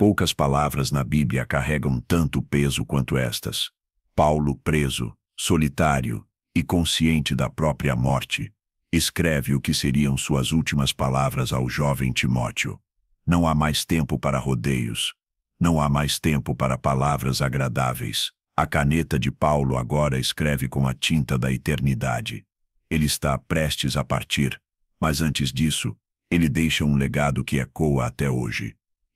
Poucas palavras na Bíblia carregam tanto peso quanto estas. Paulo, preso, solitário e consciente da própria morte, escreve o que seriam suas últimas palavras ao jovem Timóteo. Não há mais tempo para rodeios. Não há mais tempo para palavras agradáveis. A caneta de Paulo agora escreve com a tinta da eternidade. Ele está prestes a partir, mas antes disso, ele deixa um legado que ecoa até hoje.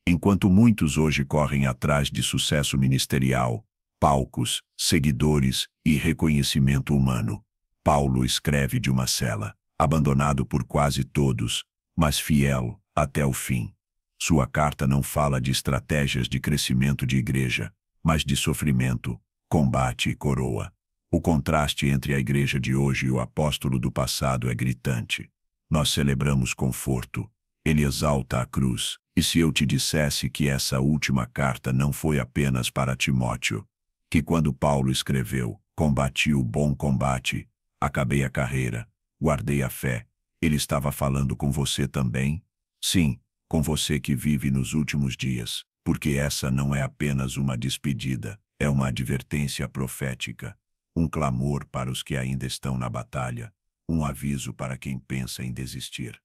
Enquanto muitos hoje correm atrás de sucesso ministerial, palcos, seguidores e reconhecimento humano, Paulo escreve de uma cela, abandonado por quase todos, mas fiel até o fim. Sua carta não fala de estratégias de crescimento de igreja, mas de sofrimento, combate e coroa. O contraste entre a igreja de hoje e o apóstolo do passado é gritante. Nós celebramos conforto. Ele exalta a cruz. E se eu te dissesse que essa última carta não foi apenas para Timóteo, que quando Paulo escreveu, combati o bom combate, acabei a carreira, guardei a fé, ele estava falando com você também? Sim, com você que vive nos últimos dias, porque essa não é apenas uma despedida, é uma advertência profética, um clamor para os que ainda estão na batalha, um aviso para quem pensa em desistir.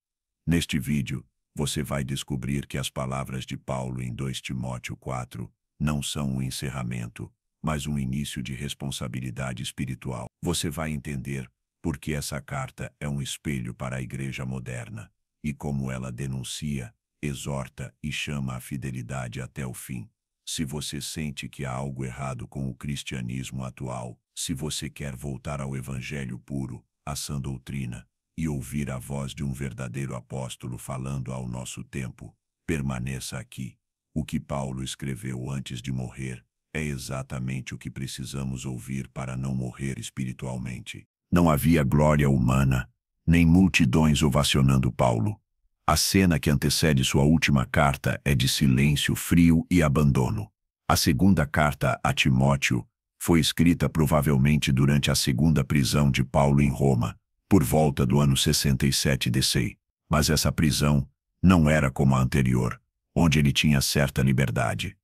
Neste vídeo, você vai descobrir que as palavras de Paulo em 2 Timóteo 4 não são um encerramento, mas um início de responsabilidade espiritual. Você vai entender por que essa carta é um espelho para a igreja moderna e como ela denuncia, exorta e chama a fidelidade até o fim. Se você sente que há algo errado com o cristianismo atual, se você quer voltar ao evangelho puro, à sã doutrina, e ouvir a voz de um verdadeiro apóstolo falando ao nosso tempo, permaneça aqui. O que Paulo escreveu antes de morrer é exatamente o que precisamos ouvir para não morrer espiritualmente. Não havia glória humana, nem multidões ovacionando Paulo. A cena que antecede sua última carta é de silêncio frio e abandono. A segunda carta a Timóteo foi escrita provavelmente durante a segunda prisão de Paulo em Roma, por volta do ano 67 DC. Mas essa prisão não era como a anterior, onde ele tinha certa liberdade.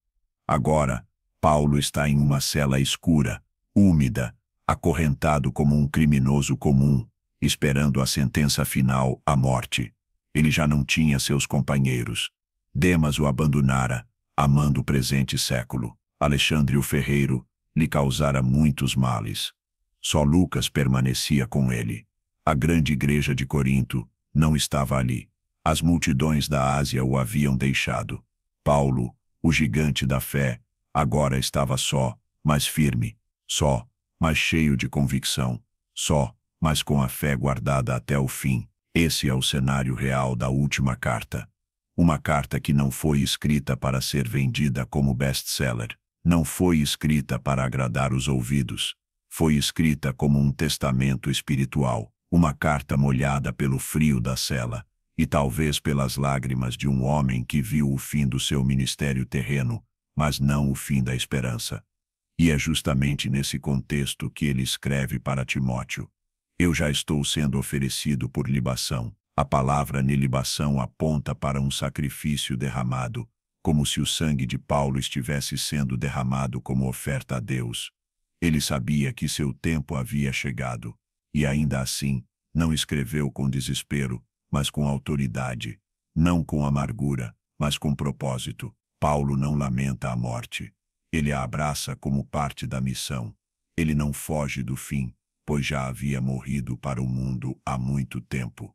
Agora, Paulo está em uma cela escura, úmida, acorrentado como um criminoso comum, esperando a sentença final, a morte. Ele já não tinha seus companheiros. Demas o abandonara, amando o presente século. Alexandre o Ferreiro lhe causara muitos males. Só Lucas permanecia com ele. A grande igreja de Corinto não estava ali. As multidões da Ásia o haviam deixado. Paulo, o gigante da fé, agora estava só, mas firme, só, mas cheio de convicção, só, mas com a fé guardada até o fim. Esse é o cenário real da última carta. Uma carta que não foi escrita para ser vendida como best-seller, não foi escrita para agradar os ouvidos, foi escrita como um testamento espiritual. Uma carta molhada pelo frio da cela, e talvez pelas lágrimas de um homem que viu o fim do seu ministério terreno, mas não o fim da esperança. E é justamente nesse contexto que ele escreve para Timóteo. Eu já estou sendo oferecido por libação. A palavra libação aponta para um sacrifício derramado, como se o sangue de Paulo estivesse sendo derramado como oferta a Deus. Ele sabia que seu tempo havia chegado. E ainda assim, não escreveu com desespero, mas com autoridade, não com amargura, mas com propósito. Paulo não lamenta a morte. Ele a abraça como parte da missão. Ele não foge do fim, pois já havia morrido para o mundo há muito tempo.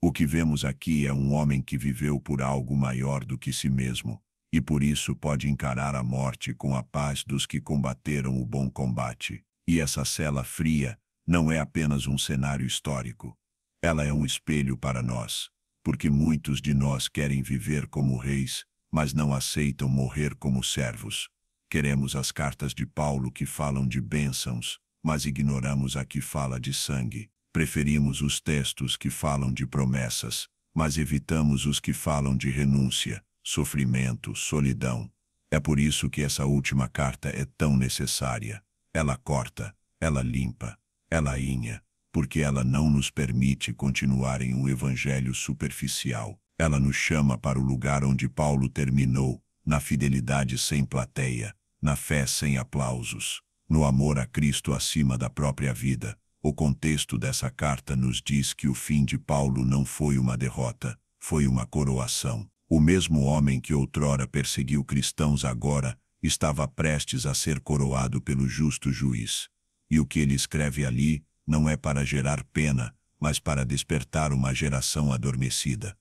O que vemos aqui é um homem que viveu por algo maior do que si mesmo, e por isso pode encarar a morte com a paz dos que combateram o bom combate. E essa cela fria não é apenas um cenário histórico. Ela é um espelho para nós, porque muitos de nós querem viver como reis, mas não aceitam morrer como servos. Queremos as cartas de Paulo que falam de bênçãos, mas ignoramos a que fala de sangue. Preferimos os textos que falam de promessas, mas evitamos os que falam de renúncia, sofrimento, solidão. É por isso que essa última carta é tão necessária. Ela corta, ela limpa, ela alinha, porque ela não nos permite continuar em um evangelho superficial. Ela nos chama para o lugar onde Paulo terminou, na fidelidade sem plateia, na fé sem aplausos, no amor a Cristo acima da própria vida. O contexto dessa carta nos diz que o fim de Paulo não foi uma derrota, foi uma coroação. O mesmo homem que outrora perseguiu cristãos agora estava prestes a ser coroado pelo justo juiz. E o que ele escreve ali não é para gerar pena, mas para despertar uma geração adormecida.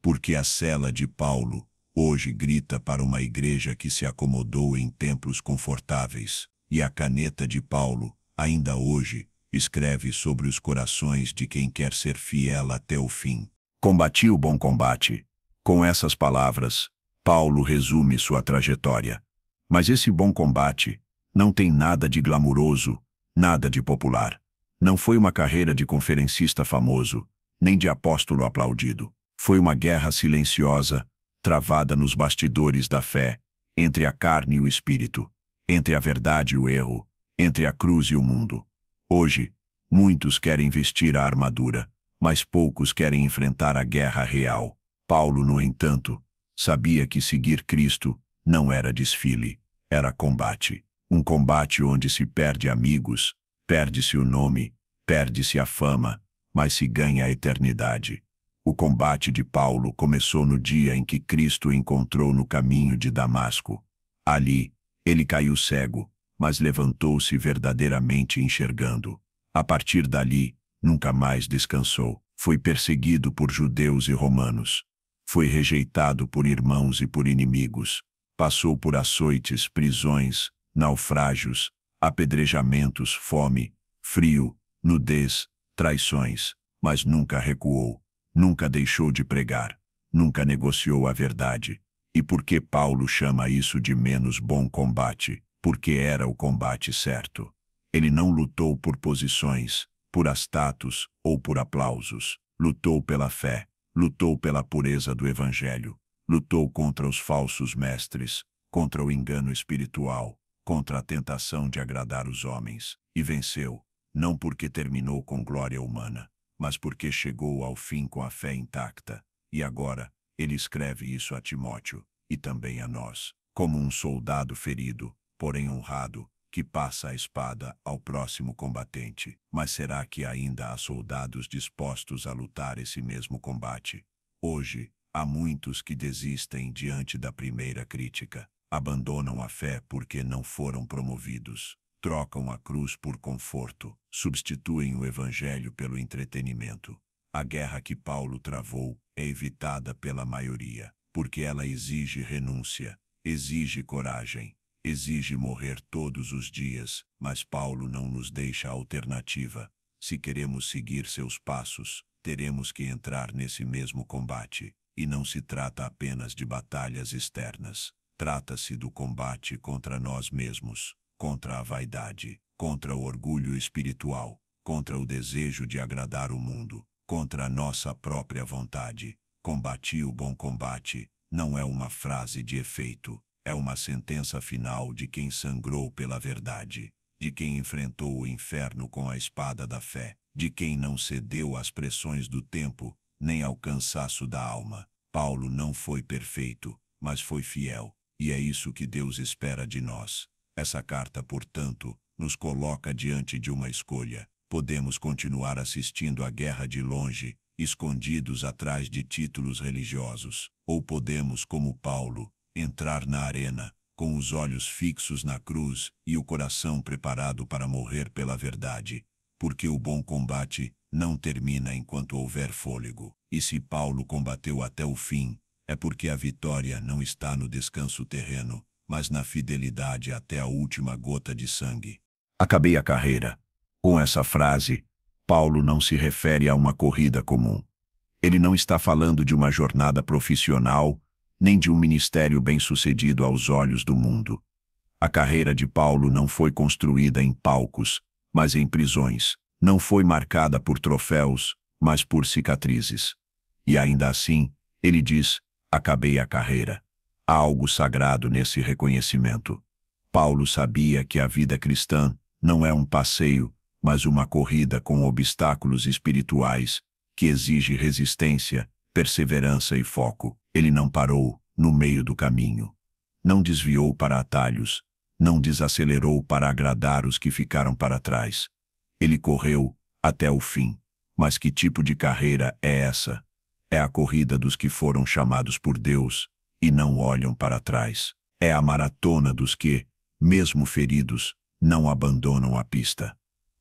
Porque a cela de Paulo hoje grita para uma igreja que se acomodou em templos confortáveis, e a caneta de Paulo, ainda hoje, escreve sobre os corações de quem quer ser fiel até o fim. Combati o bom combate. Com essas palavras, Paulo resume sua trajetória. Mas esse bom combate não tem nada de glamuroso, nada de popular. Não foi uma carreira de conferencista famoso, nem de apóstolo aplaudido. Foi uma guerra silenciosa, travada nos bastidores da fé, entre a carne e o espírito, entre a verdade e o erro, entre a cruz e o mundo. Hoje, muitos querem vestir a armadura, mas poucos querem enfrentar a guerra real. Paulo, no entanto, sabia que seguir Cristo não era desfile, era combate. Um combate onde se perde amigos, perde-se o nome, perde-se a fama, mas se ganha a eternidade. O combate de Paulo começou no dia em que Cristo o encontrou no caminho de Damasco. Ali, ele caiu cego, mas levantou-se verdadeiramente enxergando. A partir dali, nunca mais descansou. Foi perseguido por judeus e romanos. Foi rejeitado por irmãos e por inimigos. Passou por açoites, prisões, naufrágios, apedrejamentos, fome, frio, nudez, traições, mas nunca recuou. Nunca deixou de pregar, nunca negociou a verdade. E por que Paulo chama isso de menos bom combate? Porque era o combate certo. Ele não lutou por posições, por status ou por aplausos. Lutou pela fé, lutou pela pureza do Evangelho, lutou contra os falsos mestres, contra o engano espiritual, contra a tentação de agradar os homens, e venceu, não porque terminou com glória humana, mas porque chegou ao fim com a fé intacta. E agora, ele escreve isso a Timóteo, e também a nós, como um soldado ferido, porém honrado, que passa a espada ao próximo combatente. Mas será que ainda há soldados dispostos a lutar esse mesmo combate? Hoje, há muitos que desistem diante da primeira crítica, abandonam a fé porque não foram promovidos. Trocam a cruz por conforto, substituem o evangelho pelo entretenimento. A guerra que Paulo travou é evitada pela maioria, porque ela exige renúncia, exige coragem, exige morrer todos os dias, mas Paulo não nos deixa alternativa. Se queremos seguir seus passos, teremos que entrar nesse mesmo combate, e não se trata apenas de batalhas externas. Trata-se do combate contra nós mesmos, contra a vaidade, contra o orgulho espiritual, contra o desejo de agradar o mundo, contra a nossa própria vontade. Combati o bom combate não é uma frase de efeito, é uma sentença final de quem sangrou pela verdade, de quem enfrentou o inferno com a espada da fé, de quem não cedeu às pressões do tempo, nem ao cansaço da alma. Paulo não foi perfeito, mas foi fiel, e é isso que Deus espera de nós. Essa carta, portanto, nos coloca diante de uma escolha. Podemos continuar assistindo à guerra de longe, escondidos atrás de títulos religiosos, ou podemos, como Paulo, entrar na arena, com os olhos fixos na cruz e o coração preparado para morrer pela verdade. Porque o bom combate não termina enquanto houver fôlego. E se Paulo combateu até o fim, é porque a vitória não está no descanso terreno, mas na fidelidade até a última gota de sangue. Acabei a carreira. Com essa frase, Paulo não se refere a uma corrida comum. Ele não está falando de uma jornada profissional, nem de um ministério bem-sucedido aos olhos do mundo. A carreira de Paulo não foi construída em palcos, mas em prisões. Não foi marcada por troféus, mas por cicatrizes. E ainda assim, ele diz: acabei a carreira. Há algo sagrado nesse reconhecimento. Paulo sabia que a vida cristã não é um passeio, mas uma corrida com obstáculos espirituais, que exige resistência, perseverança e foco. Ele não parou no meio do caminho. não desviou para atalhos, não desacelerou para agradar os que ficaram para trás. Ele correu até o fim. Mas que tipo de carreira é essa? É a corrida dos que foram chamados por Deus e não olham para trás. É a maratona dos que, mesmo feridos, não abandonam a pista.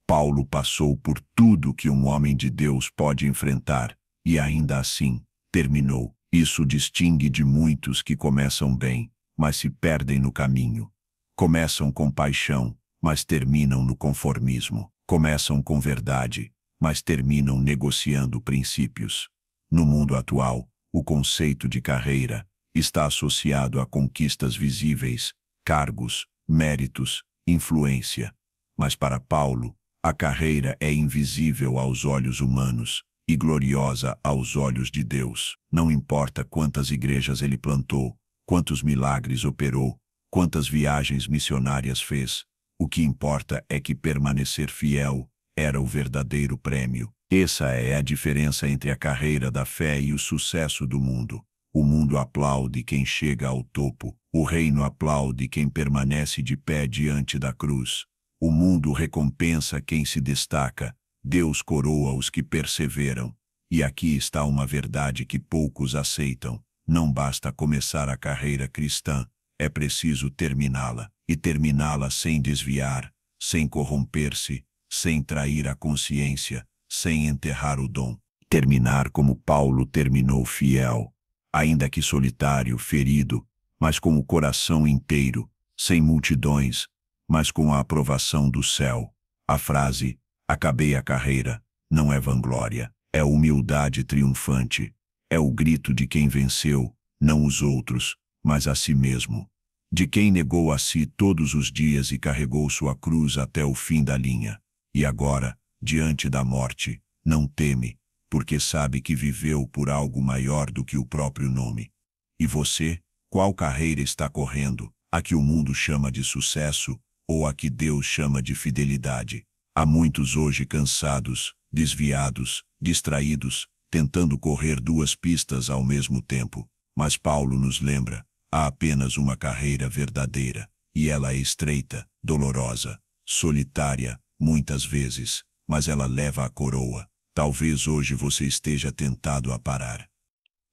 Paulo passou por tudo que um homem de Deus pode enfrentar e ainda assim terminou. Isso distingue de muitos que começam bem, mas se perdem no caminho. Começam com paixão, mas terminam no conformismo. Começam com verdade, mas terminam negociando princípios. No mundo atual, o conceito de carreira está associado a conquistas visíveis, cargos, méritos, influência. Mas para Paulo, a carreira é invisível aos olhos humanos e gloriosa aos olhos de Deus. Não importa quantas igrejas ele plantou, quantos milagres operou, quantas viagens missionárias fez, o que importa é que permanecer fiel era o verdadeiro prêmio. Essa é a diferença entre a carreira da fé e o sucesso do mundo. O mundo aplaude quem chega ao topo. O reino aplaude quem permanece de pé diante da cruz. O mundo recompensa quem se destaca. Deus coroa os que perseveram. E aqui está uma verdade que poucos aceitam. Não basta começar a carreira cristã, é preciso terminá-la. E terminá-la sem desviar, sem corromper-se, sem trair a consciência, sem enterrar o dom. Terminar como Paulo terminou, fiel, ainda que solitário, ferido, mas com o coração inteiro, sem multidões, mas com a aprovação do céu. A frase, acabei a carreira, não é vanglória, é humildade triunfante. É o grito de quem venceu, não os outros, mas a si mesmo. De quem negou a si todos os dias e carregou sua cruz até o fim da linha. E agora, diante da morte, não teme, porque sabe que viveu por algo maior do que o próprio nome. E você, qual carreira está correndo? A que o mundo chama de sucesso ou a que Deus chama de fidelidade? Há muitos hoje cansados, desviados, distraídos, tentando correr duas pistas ao mesmo tempo. Mas Paulo nos lembra, há apenas uma carreira verdadeira, e ela é estreita, dolorosa, solitária, muitas vezes, mas ela leva a coroa. Talvez hoje você esteja tentado a parar.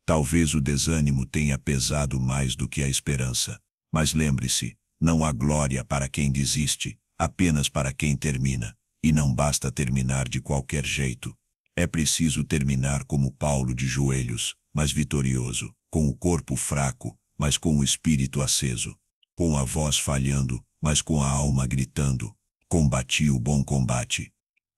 Talvez o desânimo tenha pesado mais do que a esperança. Mas lembre-se, não há glória para quem desiste, apenas para quem termina. E não basta terminar de qualquer jeito. É preciso terminar como Paulo, de joelhos, mas vitorioso, com o corpo fraco, mas com o espírito aceso, com a voz falhando, mas com a alma gritando. Combati o bom combate.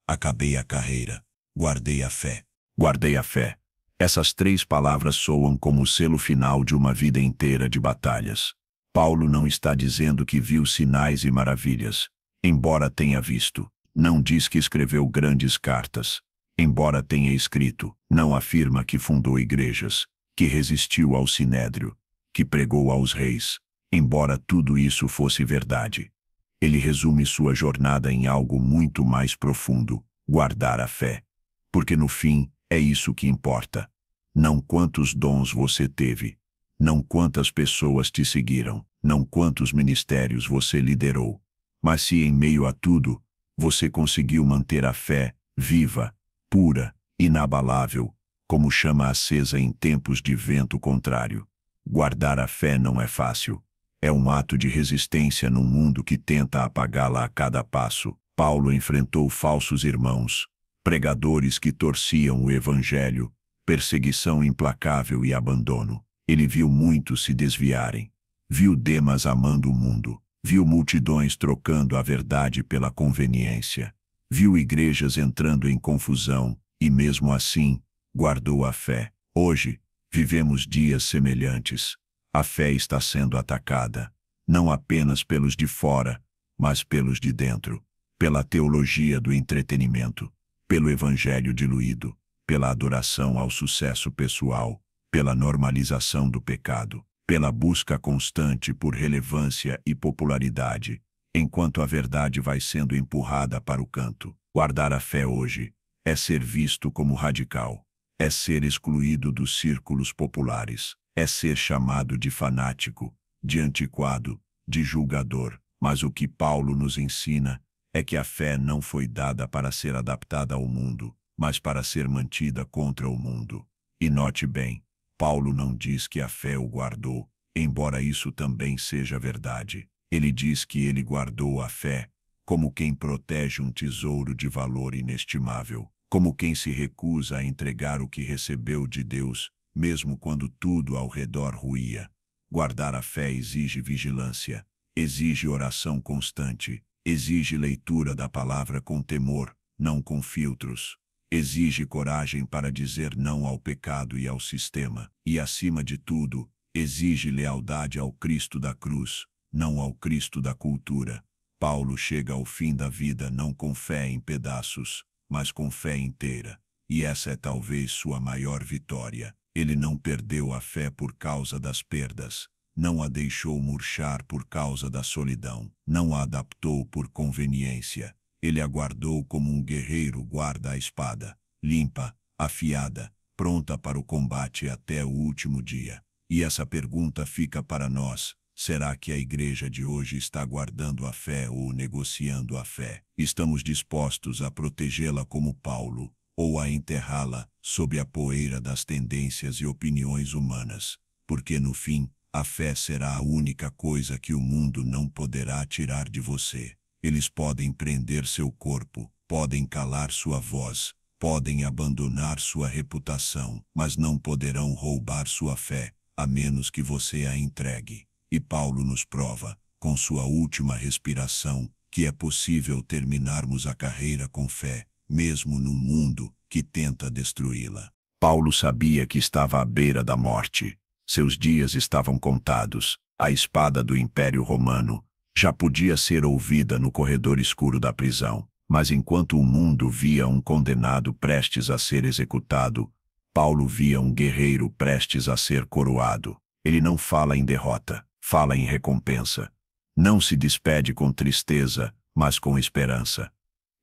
Acabei a carreira. Guardei a fé. Guardei a fé. Essas três palavras soam como o selo final de uma vida inteira de batalhas. Paulo não está dizendo que viu sinais e maravilhas, embora tenha visto. Não diz que escreveu grandes cartas, embora tenha escrito. Não afirma que fundou igrejas, que resistiu ao sinédrio, que pregou aos reis, embora tudo isso fosse verdade. Ele resume sua jornada em algo muito mais profundo: guardar a fé. Porque no fim, é isso que importa. Não quantos dons você teve, não quantas pessoas te seguiram, não quantos ministérios você liderou, mas se em meio a tudo, você conseguiu manter a fé viva, pura, inabalável, como chama acesa em tempos de vento contrário. Guardar a fé não é fácil. É um ato de resistência num mundo que tenta apagá-la a cada passo. Paulo enfrentou falsos irmãos, pregadores que torciam o evangelho, perseguição implacável e abandono. Ele viu muitos se desviarem. Viu Demas amando o mundo. Viu multidões trocando a verdade pela conveniência. Viu igrejas entrando em confusão e, mesmo assim, guardou a fé. Hoje, vivemos dias semelhantes. A fé está sendo atacada, não apenas pelos de fora, mas pelos de dentro, pela teologia do entretenimento, pelo evangelho diluído, pela adoração ao sucesso pessoal, pela normalização do pecado, pela busca constante por relevância e popularidade, enquanto a verdade vai sendo empurrada para o canto. Guardar a fé hoje é ser visto como radical, é ser excluído dos círculos populares, é ser chamado de fanático, de antiquado, de julgador. Mas o que Paulo nos ensina é que a fé não foi dada para ser adaptada ao mundo, mas para ser mantida contra o mundo. E note bem, Paulo não diz que a fé o guardou, embora isso também seja verdade. Ele diz que ele guardou a fé, como quem protege um tesouro de valor inestimável, como quem se recusa a entregar o que recebeu de Deus, mesmo quando tudo ao redor ruía. Guardar a fé exige vigilância, exige oração constante, exige leitura da palavra com temor, não com filtros. Exige coragem para dizer não ao pecado e ao sistema. E, acima de tudo, exige lealdade ao Cristo da cruz, não ao Cristo da cultura. Paulo chega ao fim da vida não com fé em pedaços, mas com fé inteira. E essa é talvez sua maior vitória. Ele não perdeu a fé por causa das perdas, não a deixou murchar por causa da solidão, não a adaptou por conveniência. Ele a guardou como um guerreiro guarda a espada, limpa, afiada, pronta para o combate até o último dia. E essa pergunta fica para nós: será que a igreja de hoje está guardando a fé ou negociando a fé? Estamos dispostos a protegê-la como Paulo, ou a enterrá-la sob a poeira das tendências e opiniões humanas? Porque no fim, a fé será a única coisa que o mundo não poderá tirar de você. Eles podem prender seu corpo, podem calar sua voz, podem abandonar sua reputação, mas não poderão roubar sua fé, a menos que você a entregue. E Paulo nos prova, com sua última respiração, que é possível terminarmos a carreira com fé, mesmo num mundo que tenta destruí-la. Paulo sabia que estava à beira da morte. Seus dias estavam contados. A espada do Império Romano já podia ser ouvida no corredor escuro da prisão. Mas enquanto o mundo via um condenado prestes a ser executado, Paulo via um guerreiro prestes a ser coroado. Ele não fala em derrota, fala em recompensa. Não se despede com tristeza, mas com esperança.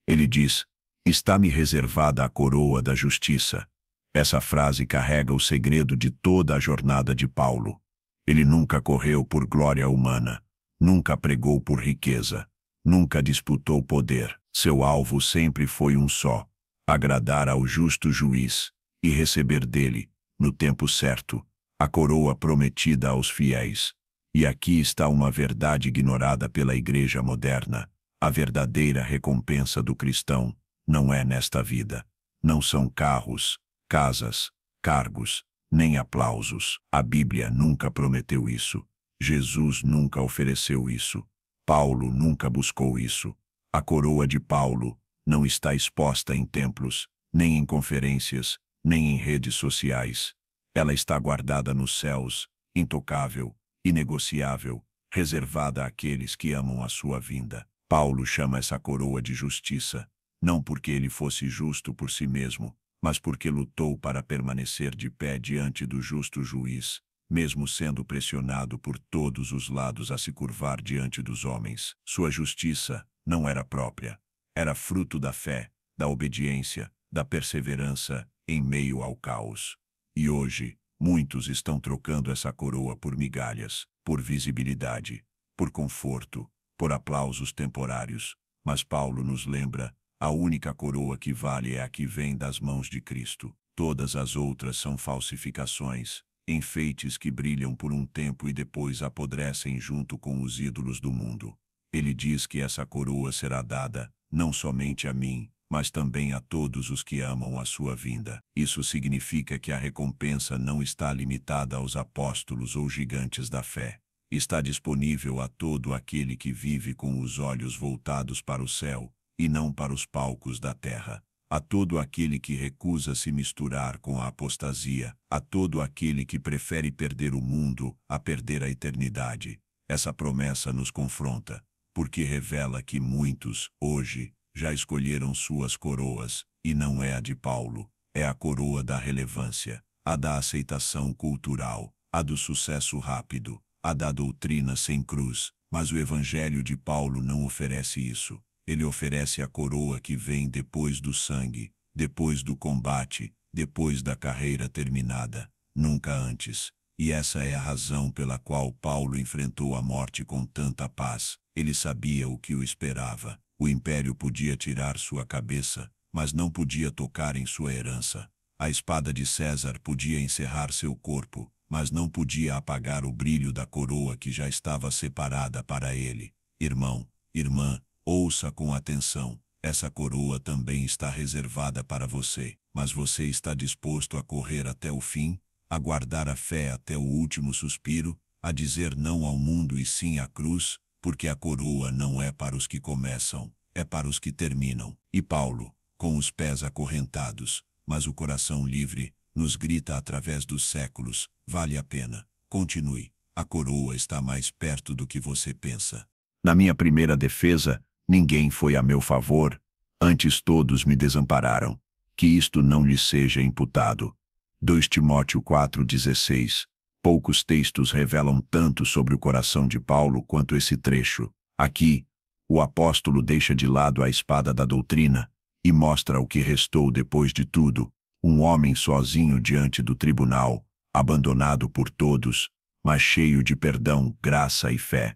Ele diz: está-me reservada a coroa da justiça. Essa frase carrega o segredo de toda a jornada de Paulo. Ele nunca correu por glória humana, nunca pregou por riqueza, nunca disputou poder. Seu alvo sempre foi um só: agradar ao justo juiz e receber dele, no tempo certo, a coroa prometida aos fiéis. E aqui está uma verdade ignorada pela igreja moderna: a verdadeira recompensa do cristão não é nesta vida. Não são carros, casas, cargos, nem aplausos. A Bíblia nunca prometeu isso. Jesus nunca ofereceu isso. Paulo nunca buscou isso. A coroa de Paulo não está exposta em templos, nem em conferências, nem em redes sociais. Ela está guardada nos céus, intocável, inegociável, reservada àqueles que amam a sua vinda. Paulo chama essa coroa de justiça, não porque ele fosse justo por si mesmo, mas porque lutou para permanecer de pé diante do justo juiz, mesmo sendo pressionado por todos os lados a se curvar diante dos homens. Sua justiça não era própria, era fruto da fé, da obediência, da perseverança em meio ao caos. E hoje, muitos estão trocando essa coroa por migalhas, por visibilidade, por conforto, por aplausos temporários. Mas Paulo nos lembra: a única coroa que vale é a que vem das mãos de Cristo. Todas as outras são falsificações, enfeites que brilham por um tempo e depois apodrecem junto com os ídolos do mundo. Ele diz que essa coroa será dada, não somente a mim, mas também a todos os que amam a sua vinda. Isso significa que a recompensa não está limitada aos apóstolos ou gigantes da fé. Está disponível a todo aquele que vive com os olhos voltados para o céu, e não para os palcos da terra. A todo aquele que recusa se misturar com a apostasia, a todo aquele que prefere perder o mundo a perder a eternidade. Essa promessa nos confronta, porque revela que muitos, hoje, já escolheram suas coroas, e não é a de Paulo, é a coroa da relevância, a da aceitação cultural, a do sucesso rápido, a da doutrina sem cruz. Mas o Evangelho de Paulo não oferece isso. Ele oferece a coroa que vem depois do sangue, depois do combate, depois da carreira terminada, nunca antes. E essa é a razão pela qual Paulo enfrentou a morte com tanta paz. Ele sabia o que o esperava. O império podia tirar sua cabeça, mas não podia tocar em sua herança. A espada de César podia encerrar seu corpo, mas não podia apagar o brilho da coroa que já estava separada para ele. Irmão, irmã, ouça com atenção. Essa coroa também está reservada para você, mas você está disposto a correr até o fim, a guardar a fé até o último suspiro, a dizer não ao mundo e sim à cruz, porque a coroa não é para os que começam, é para os que terminam. E Paulo, com os pés acorrentados, mas o coração livre, nos grita através dos séculos: vale a pena, continue, a coroa está mais perto do que você pensa. Na minha primeira defesa, ninguém foi a meu favor, antes todos me desampararam. Que isto não lhe seja imputado. 2 Timóteo 4,16. Poucos textos revelam tanto sobre o coração de Paulo quanto esse trecho. Aqui, o apóstolo deixa de lado a espada da doutrina e mostra o que restou depois de tudo: um homem sozinho diante do tribunal, abandonado por todos, mas cheio de perdão, graça e fé.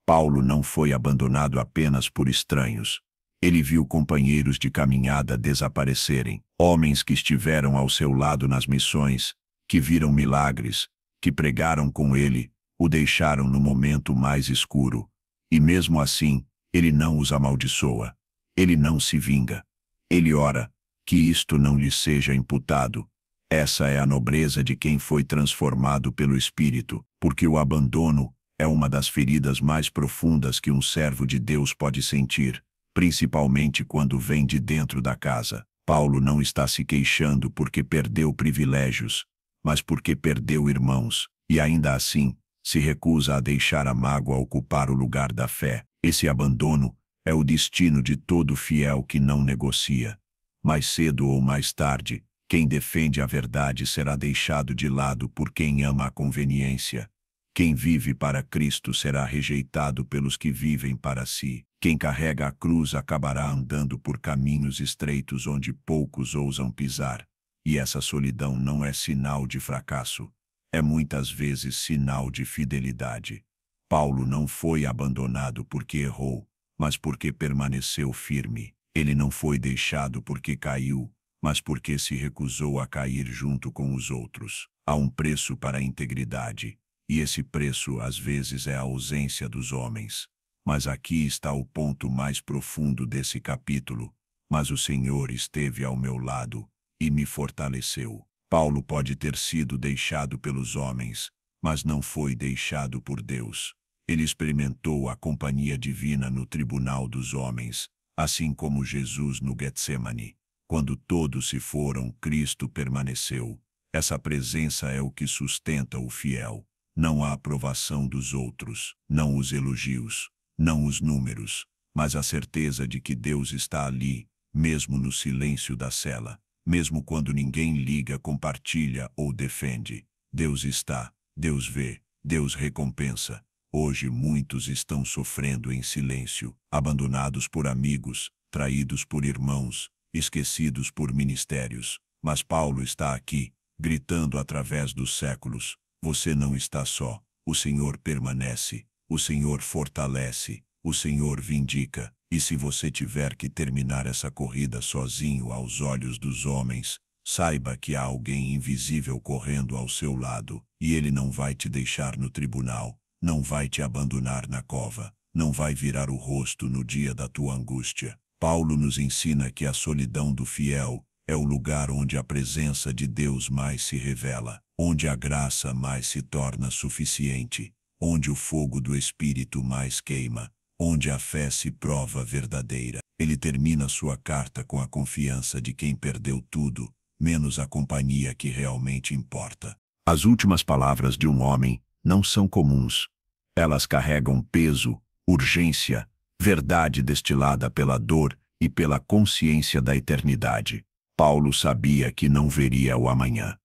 Paulo não foi abandonado apenas por estranhos. Ele viu companheiros de caminhada desaparecerem, homens que estiveram ao seu lado nas missões, que viram milagres, que pregaram com ele, o deixaram no momento mais escuro. E mesmo assim, ele não os amaldiçoa. Ele não se vinga. Ele ora: que isto não lhe seja imputado. Essa é a nobreza de quem foi transformado pelo Espírito, porque o abandono é uma das feridas mais profundas que um servo de Deus pode sentir, principalmente quando vem de dentro da casa. Paulo não está se queixando porque perdeu privilégios, mas porque perdeu irmãos, e ainda assim, se recusa a deixar a mágoa ocupar o lugar da fé. Esse abandono é o destino de todo fiel que não negocia. Mais cedo ou mais tarde, quem defende a verdade será deixado de lado por quem ama a conveniência. Quem vive para Cristo será rejeitado pelos que vivem para si. Quem carrega a cruz acabará andando por caminhos estreitos onde poucos ousam pisar. E essa solidão não é sinal de fracasso. É muitas vezes sinal de fidelidade. Paulo não foi abandonado porque errou, mas porque permaneceu firme. Ele não foi deixado porque caiu, mas porque se recusou a cair junto com os outros. Há um preço para a integridade. E esse preço às vezes é a ausência dos homens. Mas aqui está o ponto mais profundo desse capítulo. Mas o Senhor esteve ao meu lado e me fortaleceu. Paulo pode ter sido deixado pelos homens, mas não foi deixado por Deus. Ele experimentou a companhia divina no tribunal dos homens, assim como Jesus no Getsemane. Quando todos se foram, Cristo permaneceu. Essa presença é o que sustenta o fiel. Não a aprovação dos outros, não os elogios, não os números, mas a certeza de que Deus está ali, mesmo no silêncio da cela, mesmo quando ninguém liga, compartilha ou defende. Deus está, Deus vê, Deus recompensa. Hoje muitos estão sofrendo em silêncio, abandonados por amigos, traídos por irmãos, esquecidos por ministérios. Mas Paulo está aqui, gritando através dos séculos: você não está só, o Senhor permanece, o Senhor fortalece, o Senhor vindica. E se você tiver que terminar essa corrida sozinho aos olhos dos homens, saiba que há alguém invisível correndo ao seu lado, e ele não vai te deixar no tribunal, não vai te abandonar na cova, não vai virar o rosto no dia da tua angústia. Paulo nos ensina que a solidão do fiel é o lugar onde a presença de Deus mais se revela, onde a graça mais se torna suficiente, onde o fogo do Espírito mais queima, onde a fé se prova verdadeira. Ele termina sua carta com a confiança de quem perdeu tudo, menos a companhia que realmente importa. As últimas palavras de um homem não são comuns. Elas carregam peso, urgência, verdade destilada pela dor e pela consciência da eternidade. Paulo sabia que não veria o amanhã.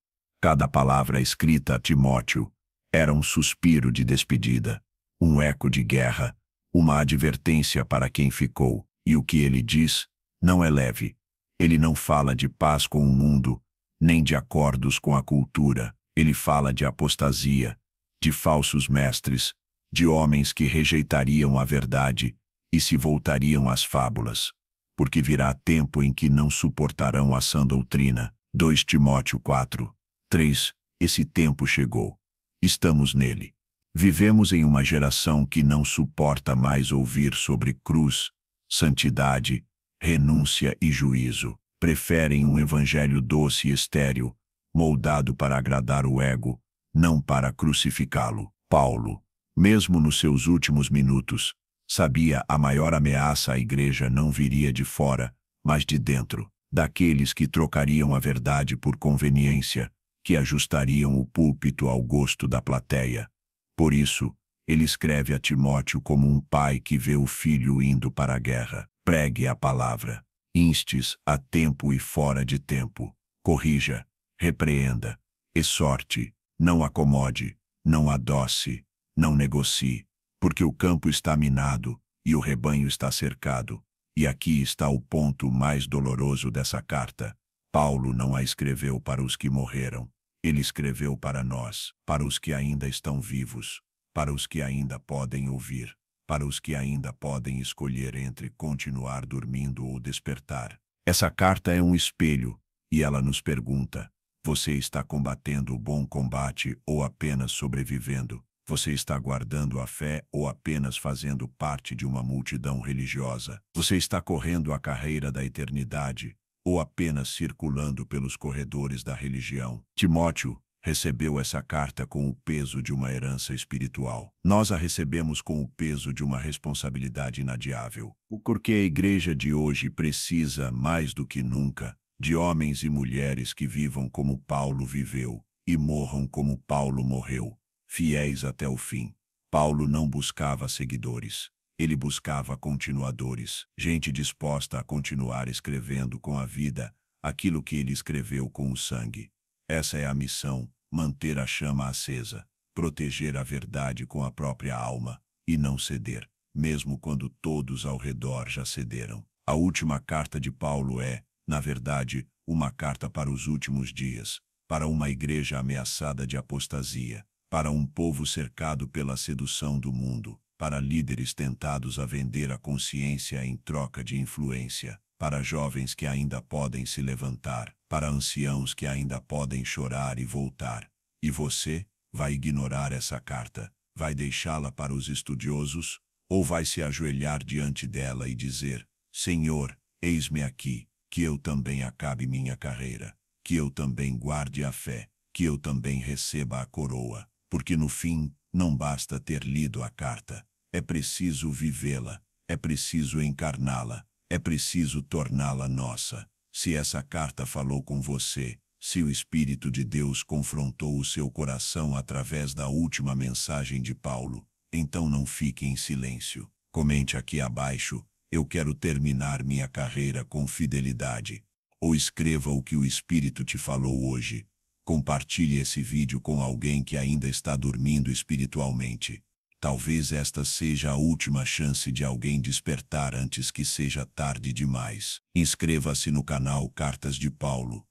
Cada palavra escrita a Timóteo era um suspiro de despedida, um eco de guerra, uma advertência para quem ficou. E o que ele diz não é leve. Ele não fala de paz com o mundo, nem de acordos com a cultura. Ele fala de apostasia, de falsos mestres, de homens que rejeitariam a verdade e se voltariam às fábulas, porque virá tempo em que não suportarão a sã doutrina. 2 Timóteo 4, 3. Esse tempo chegou. Estamos nele. Vivemos em uma geração que não suporta mais ouvir sobre cruz, santidade, renúncia e juízo. Preferem um evangelho doce e estéril, moldado para agradar o ego, não para crucificá-lo. Paulo, mesmo nos seus últimos minutos, sabia a maior ameaça à igreja não viria de fora, mas de dentro, daqueles que trocariam a verdade por conveniência, que ajustariam o púlpito ao gosto da plateia. Por isso, ele escreve a Timóteo como um pai que vê o filho indo para a guerra. Pregue a palavra. Instes a tempo e fora de tempo. Corrija, repreenda, exorte, não acomode, não adoce, não negocie, porque o campo está minado e o rebanho está cercado. E aqui está o ponto mais doloroso dessa carta. Paulo não a escreveu para os que morreram. Ele escreveu para nós, para os que ainda estão vivos, para os que ainda podem ouvir, para os que ainda podem escolher entre continuar dormindo ou despertar. Essa carta é um espelho, e ela nos pergunta: você está combatendo o bom combate ou apenas sobrevivendo? Você está guardando a fé ou apenas fazendo parte de uma multidão religiosa? Você está correndo a carreira da eternidade ou apenas circulando pelos corredores da religião? Timóteo recebeu essa carta com o peso de uma herança espiritual. Nós a recebemos com o peso de uma responsabilidade inadiável. Porque a igreja de hoje precisa, mais do que nunca, de homens e mulheres que vivam como Paulo viveu e morram como Paulo morreu, fiéis até o fim. Paulo não buscava seguidores. Ele buscava continuadores, gente disposta a continuar escrevendo com a vida aquilo que ele escreveu com o sangue. Essa é a missão: manter a chama acesa, proteger a verdade com a própria alma e não ceder, mesmo quando todos ao redor já cederam. A última carta de Paulo é, na verdade, uma carta para os últimos dias, para uma igreja ameaçada de apostasia, para um povo cercado pela sedução do mundo, para líderes tentados a vender a consciência em troca de influência, para jovens que ainda podem se levantar, para anciãos que ainda podem chorar e voltar. E você vai ignorar essa carta? Vai deixá-la para os estudiosos? Ou vai se ajoelhar diante dela e dizer: Senhor, eis-me aqui, que eu também acabe minha carreira, que eu também guarde a fé, que eu também receba a coroa? Porque no fim, não basta ter lido a carta. É preciso vivê-la, é preciso encarná-la, é preciso torná-la nossa. Se essa carta falou com você, se o Espírito de Deus confrontou o seu coração através da última mensagem de Paulo, então não fique em silêncio. Comente aqui abaixo: eu quero terminar minha carreira com fidelidade. Ou escreva o que o Espírito te falou hoje. Compartilhe esse vídeo com alguém que ainda está dormindo espiritualmente. Talvez esta seja a última chance de alguém despertar antes que seja tarde demais. Inscreva-se no canal Cartas de Paulo.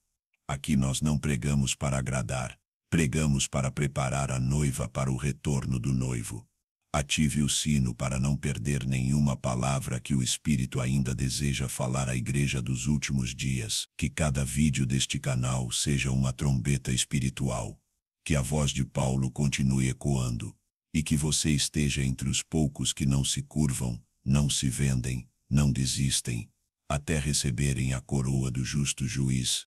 Aqui nós não pregamos para agradar, pregamos para preparar a noiva para o retorno do noivo. Ative o sino para não perder nenhuma palavra que o Espírito ainda deseja falar à igreja dos últimos dias. Que cada vídeo deste canal seja uma trombeta espiritual. Que a voz de Paulo continue ecoando. E que você esteja entre os poucos que não se curvam, não se vendem, não desistem, até receberem a coroa do justo juiz.